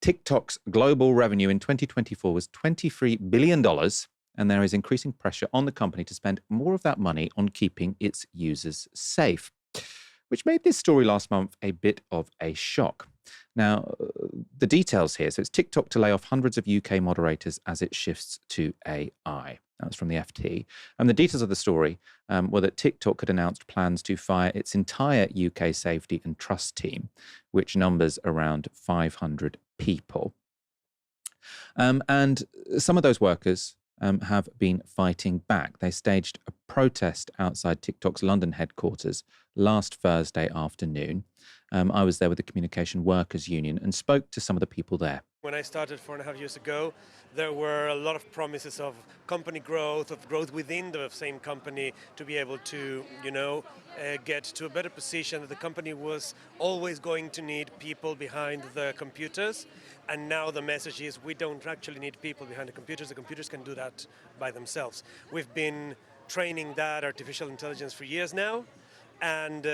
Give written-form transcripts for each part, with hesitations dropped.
TikTok's global revenue in 2024 was $23 billion, and there is increasing pressure on the company to spend more of that money on keeping its users safe, which made this story last month a bit of a shock. Now, the details here. So it's TikTok to lay off hundreds of UK moderators as it shifts to AI. That's from the FT. And the details of the story were that TikTok had announced plans to fire its entire UK safety and trust team, which numbers around 500 people. And some of those workers have been fighting back. They staged a protest outside TikTok's London headquarters last Thursday afternoon. I was there with the Communication Workers Union and spoke to some of the people there. When I started 4.5 years ago, there were a lot of promises of company growth, of growth within the same company to be able to, get to a better position. The company was always going to need people behind the computers. And now the message is we don't actually need people behind the computers can do that by themselves. We've been training that artificial intelligence for years now. And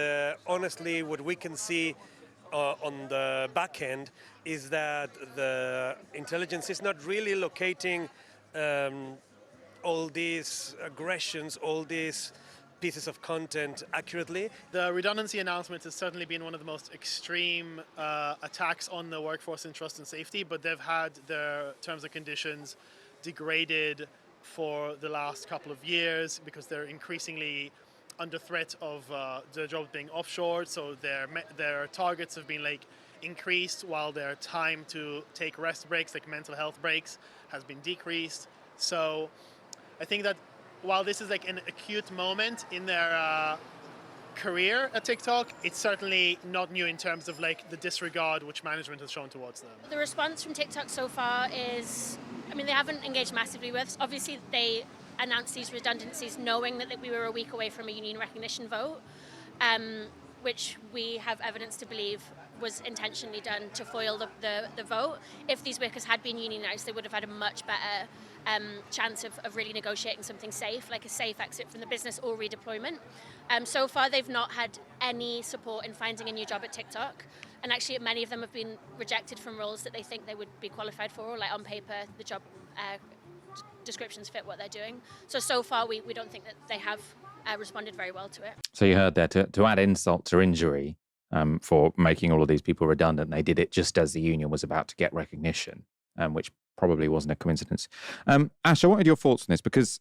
honestly, what we can see on the back end is that the intelligence is not really locating all these aggressions, all these pieces of content accurately. The redundancy announcement has certainly been one of the most extreme attacks on the workforce in trust and safety, but they've had their terms and conditions degraded for the last couple of years because they're increasingly under threat of the jobs being offshored, so their targets have been increased while their time to take rest breaks, like mental health breaks, has been decreased. So I think that while this is an acute moment in their career at TikTok, it's certainly not new in terms of the disregard which management has shown towards them. The response from TikTok so far is, they haven't engaged massively with us. Obviously, they announced these redundancies knowing that we were a week away from a union recognition vote, which we have evidence to believe was intentionally done to foil the vote. If these workers had been unionised, they would have had a much better chance of really negotiating something safe, like a safe exit from the business or redeployment. So far, they've not had any support in finding a new job at TikTok. And actually, many of them have been rejected from roles that they think they would be qualified for, or on paper, the job descriptions fit what they're doing. So far, we don't think that they have responded very well to it. So you heard there, to add insult to injury for making all of these people redundant, they did it just as the union was about to get recognition, which probably wasn't a coincidence. Ash, I wanted your thoughts on this because,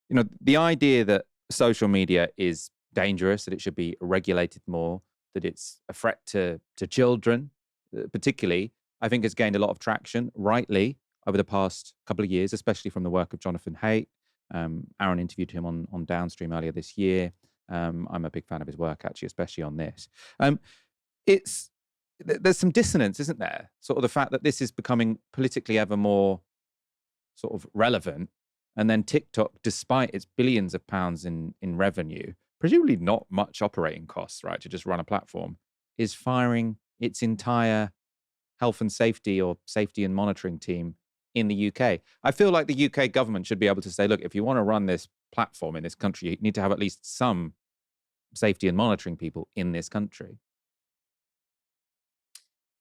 the idea that social media is dangerous, that it should be regulated more, that it's a threat to children, particularly, I think has gained a lot of traction, rightly, over the past couple of years, especially from the work of Jonathan Haidt. Aaron interviewed him on Downstream earlier this year. I'm a big fan of his work, actually, especially on this. There's some dissonance, isn't there? Sort of the fact that this is becoming politically ever more sort of relevant. And then TikTok, despite its billions of pounds in revenue, presumably not much operating costs, right, to just run a platform, is firing its entire health and safety or safety and monitoring team in the UK. I feel like the UK government should be able to say, look, if you want to run this platform in this country, you need to have at least some safety and monitoring people in this country.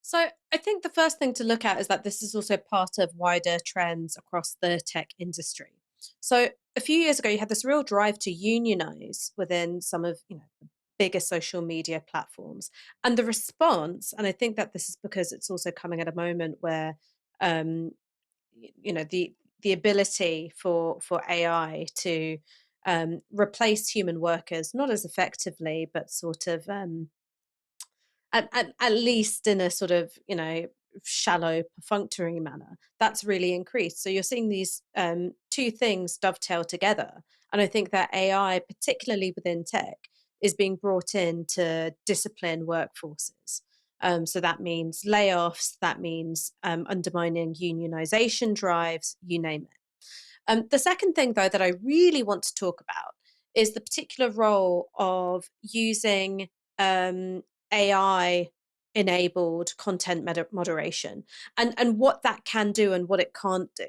So I think the first thing to look at is that this is also part of wider trends across the tech industry. So a few years ago, you had this real drive to unionize within some of the bigger social media platforms. And the response, and I think that this is because it's also coming at a moment where the ability for AI to replace human workers, not as effectively, but sort of at least in a sort of shallow, perfunctory manner, that's really increased. So you're seeing these two things dovetail together, and I think that AI, particularly within tech, is being brought in to discipline workforces. So that means layoffs, that means undermining unionization drives, you name it. The second thing, though, that I really want to talk about is the particular role of using AI-enabled content moderation and what that can do and what it can't do.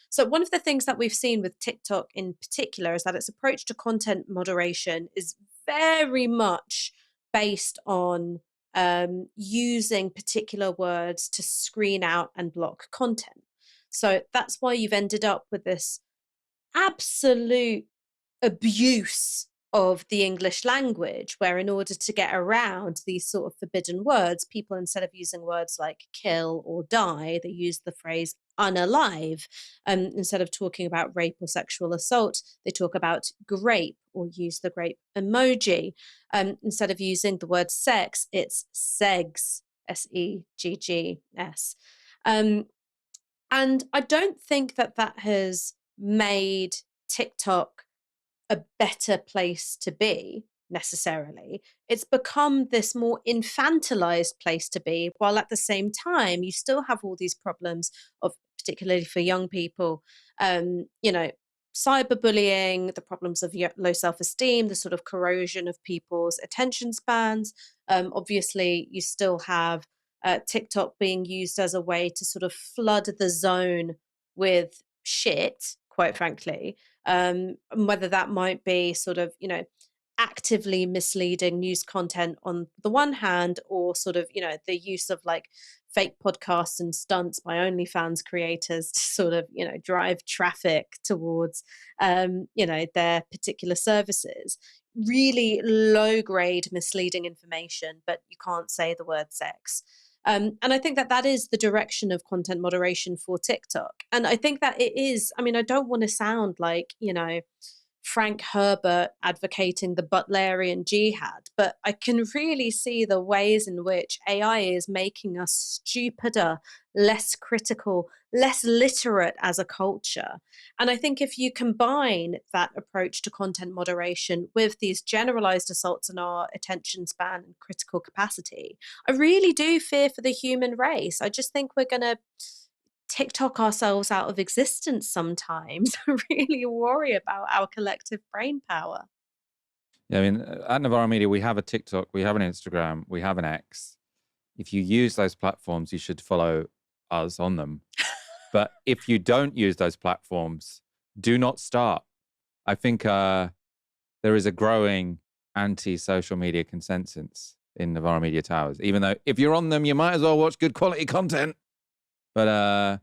So one of the things that we've seen with TikTok in particular is that its approach to content moderation is very much based on using particular words to screen out and block content. So that's why you've ended up with this absolute abuse of the English language, where in order to get around these sort of forbidden words, people, instead of using words like kill or die, they use the phrase unalive. Instead of talking about rape or sexual assault, they talk about grape or use the grape emoji. Instead of using the word sex, it's segs, seggs. Um, and I don't think that that has made TikTok a better place to be necessarily. It's become this more infantilized place to be, while at the same time, you still have all these problems of, particularly for young people, you know, cyberbullying, the problems of low self esteem, the sort of corrosion of people's attention spans. Obviously, you still have TikTok being used as a way to sort of flood the zone with shit, quite frankly, and whether that might be sort of, you know, actively misleading news content on the one hand, or sort of, you know, the use of like fake podcasts and stunts by OnlyFans creators to sort of, you know, drive traffic towards, you know, their particular services. Really low grade misleading information, but you can't say the word sex. And I think that that is the direction of content moderation for TikTok. And I think that it is, I mean, I don't want to sound like, you know, Frank Herbert advocating the Butlerian jihad, but I can really see the ways in which AI is making us stupider, less critical, less literate as a culture. And I think if you combine that approach to content moderation with these generalized assaults on our attention span and critical capacity, I really do fear for the human race. I just think we're going to TikTok ourselves out of existence sometimes. I really worry about our collective brain power. Yeah, I mean, at Novara Media, we have a TikTok, we have an Instagram, we have an X. If you use those platforms, you should follow us on them. But if you don't use those platforms, do not start. I think there is a growing anti-social media consensus in Novara Media Towers, even though if you're on them, you might as well watch good quality content. But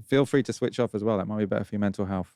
feel free to switch off as well. That might be better for your mental health.